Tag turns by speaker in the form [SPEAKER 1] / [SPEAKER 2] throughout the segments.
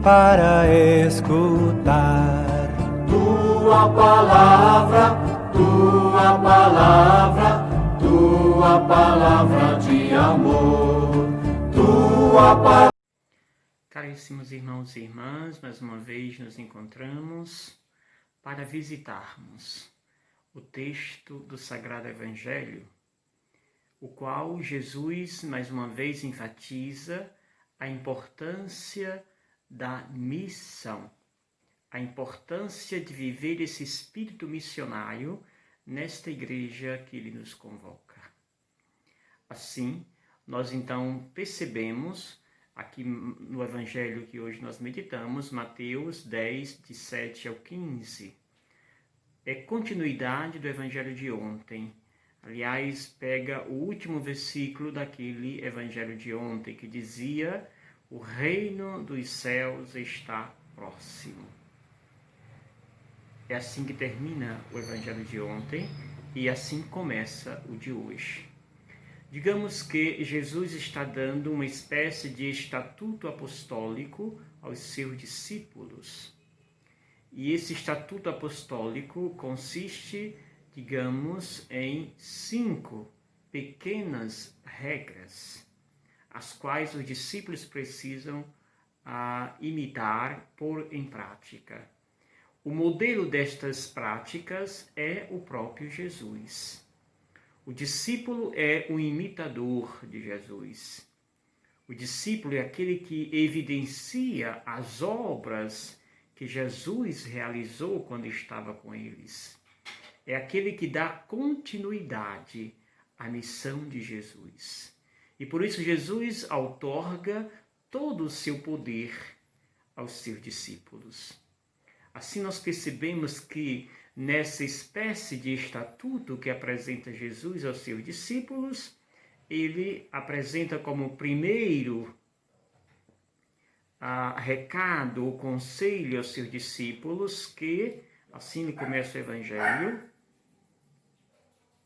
[SPEAKER 1] para escutar.
[SPEAKER 2] Tua palavra, tua palavra, tua palavra de amor, tua palavra.
[SPEAKER 3] Caríssimos irmãos e irmãs, mais uma vez nos encontramos para visitarmos o texto do Sagrado Evangelho, o qual Jesus mais uma vez enfatiza a importância da missão, a importância de viver esse espírito missionário nesta igreja que ele nos convoca. Assim, nós então percebemos aqui no Evangelho que hoje nós meditamos, Mateus 10, de 7 ao 15. É continuidade do Evangelho de ontem. Aliás, pega o último versículo daquele Evangelho de ontem, que dizia: o reino dos céus está próximo. É assim que termina o Evangelho de ontem e assim começa o de hoje. Digamos que Jesus está dando uma espécie de estatuto apostólico aos seus discípulos. E esse estatuto apostólico consiste, digamos, em 5 pequenas regras, as quais os discípulos precisam imitar, pôr em prática. O modelo destas práticas é o próprio Jesus. O discípulo é um imitador de Jesus. O discípulo é aquele que evidencia as obras que Jesus realizou quando estava com eles. É aquele que dá continuidade à missão de Jesus. E por isso Jesus outorga todo o seu poder aos seus discípulos. Assim nós percebemos que nessa espécie de estatuto que apresenta Jesus aos seus discípulos, ele apresenta como primeiro recado ou conselho aos seus discípulos que, assim começa o Evangelho,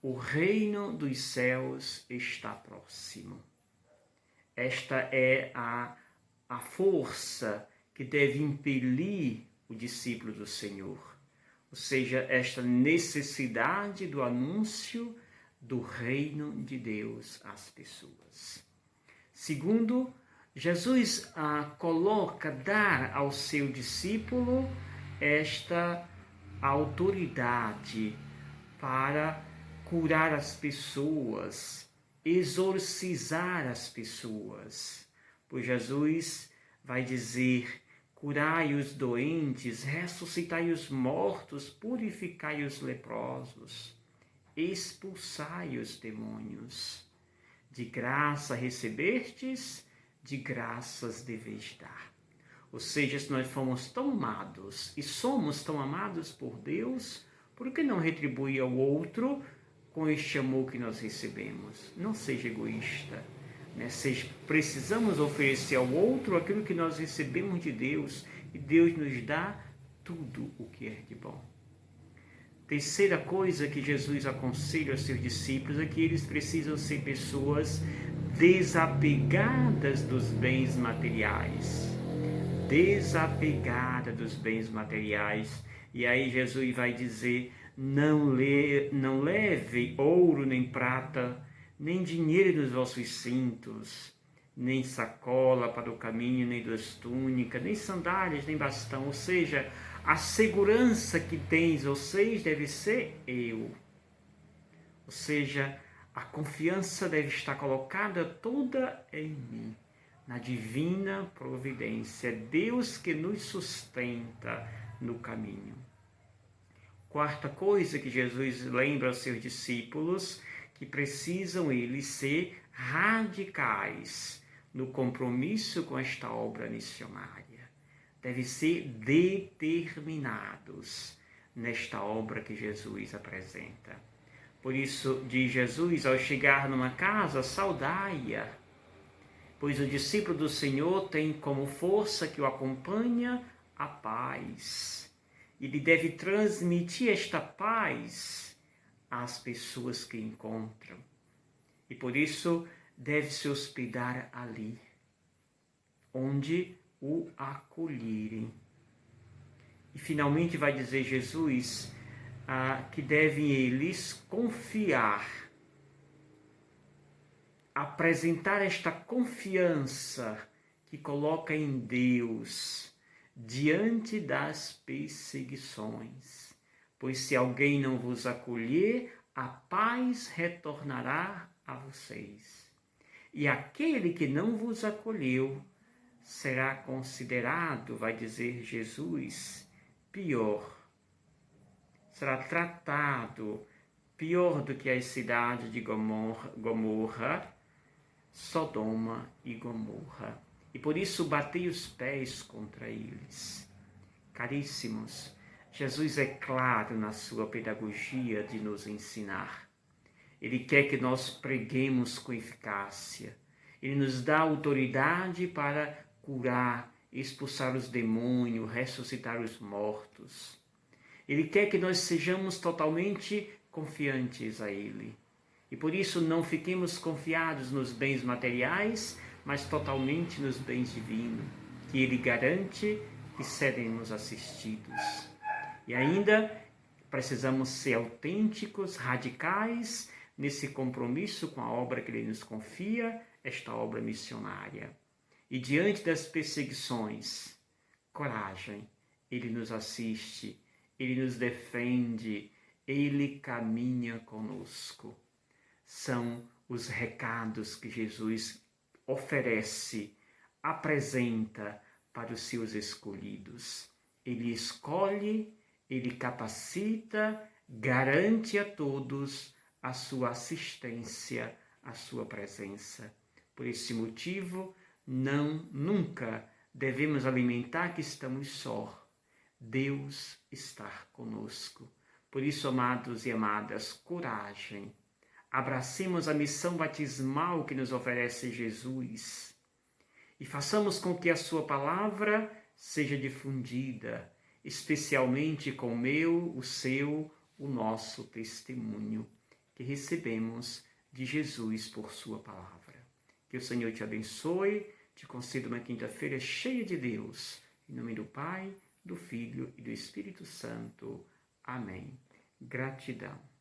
[SPEAKER 3] o reino dos céus está próximo. Esta é a força que deve impelir o discípulo do Senhor. Ou seja, esta necessidade do anúncio do reino de Deus às pessoas. Segundo, Jesus dá ao seu discípulo esta autoridade para curar as pessoas, exorcizar as pessoas. Pois Jesus vai dizer: curai os doentes, ressuscitai os mortos, purificai os leprosos, expulsai os demônios. De graça recebestes, de graças deveis dar. Ou seja, se nós fomos tão amados e somos tão amados por Deus, por que não retribuir ao outro com este amor que nós recebemos? Não seja egoísta. Precisamos oferecer ao outro aquilo que nós recebemos de Deus, e Deus nos dá tudo o que é de bom. Terceira coisa que Jesus aconselha aos seus discípulos é que eles precisam ser pessoas desapegadas dos bens materiais. Desapegadas dos bens materiais. E aí Jesus vai dizer: não leve ouro nem prata, nem dinheiro nos vossos cintos, nem sacola para o caminho, nem duas túnicas, nem sandálias, nem bastão. Ou seja, a segurança que tens vocês deve ser eu. Ou seja, a confiança deve estar colocada toda em mim, na divina providência. É Deus que nos sustenta no caminho. Quarta coisa que Jesus lembra aos seus discípulos, que precisam eles ser radicais no compromisso com esta obra missionária. Devem ser determinados nesta obra que Jesus apresenta. Por isso, diz Jesus: ao chegar numa casa, saudai-a, pois o discípulo do Senhor tem como força que o acompanha a paz. Ele deve transmitir esta paz às pessoas que encontram. E por isso deve se hospedar ali, onde o acolherem. E finalmente vai dizer Jesus que devem eles confiar, apresentar esta confiança que coloca em Deus diante das perseguições. Pois se alguém não vos acolher, a paz retornará a vocês. E aquele que não vos acolheu será considerado, vai dizer Jesus, pior. Será tratado pior do que as cidades de Gomorra, Sodoma e Gomorra. E por isso batei os pés contra eles. Caríssimos, Jesus é claro na sua pedagogia de nos ensinar. Ele quer que nós preguemos com eficácia. Ele nos dá autoridade para curar, expulsar os demônios, ressuscitar os mortos. Ele quer que nós sejamos totalmente confiantes a Ele. E por isso não fiquemos confiados nos bens materiais, mas totalmente nos bens divinos, que Ele garante que seremos assistidos. E ainda precisamos ser autênticos, radicais, nesse compromisso com a obra que Ele nos confia, esta obra missionária. E diante das perseguições, coragem, Ele nos assiste, Ele nos defende, Ele caminha conosco. São os recados que Jesus oferece, apresenta para os seus escolhidos. Ele escolhe, Ele capacita, garante a todos a sua assistência, a sua presença. Por esse motivo, nunca devemos alimentar que estamos só. Deus está conosco. Por isso, amados e amadas, coragem. Abracemos a missão batismal que nos oferece Jesus e façamos com que a sua palavra seja difundida, especialmente com o meu, o seu, o nosso testemunho que recebemos de Jesus por sua palavra. Que o Senhor te abençoe, te conceda uma quinta-feira cheia de Deus. Em nome do Pai, do Filho e do Espírito Santo. Amém. Gratidão.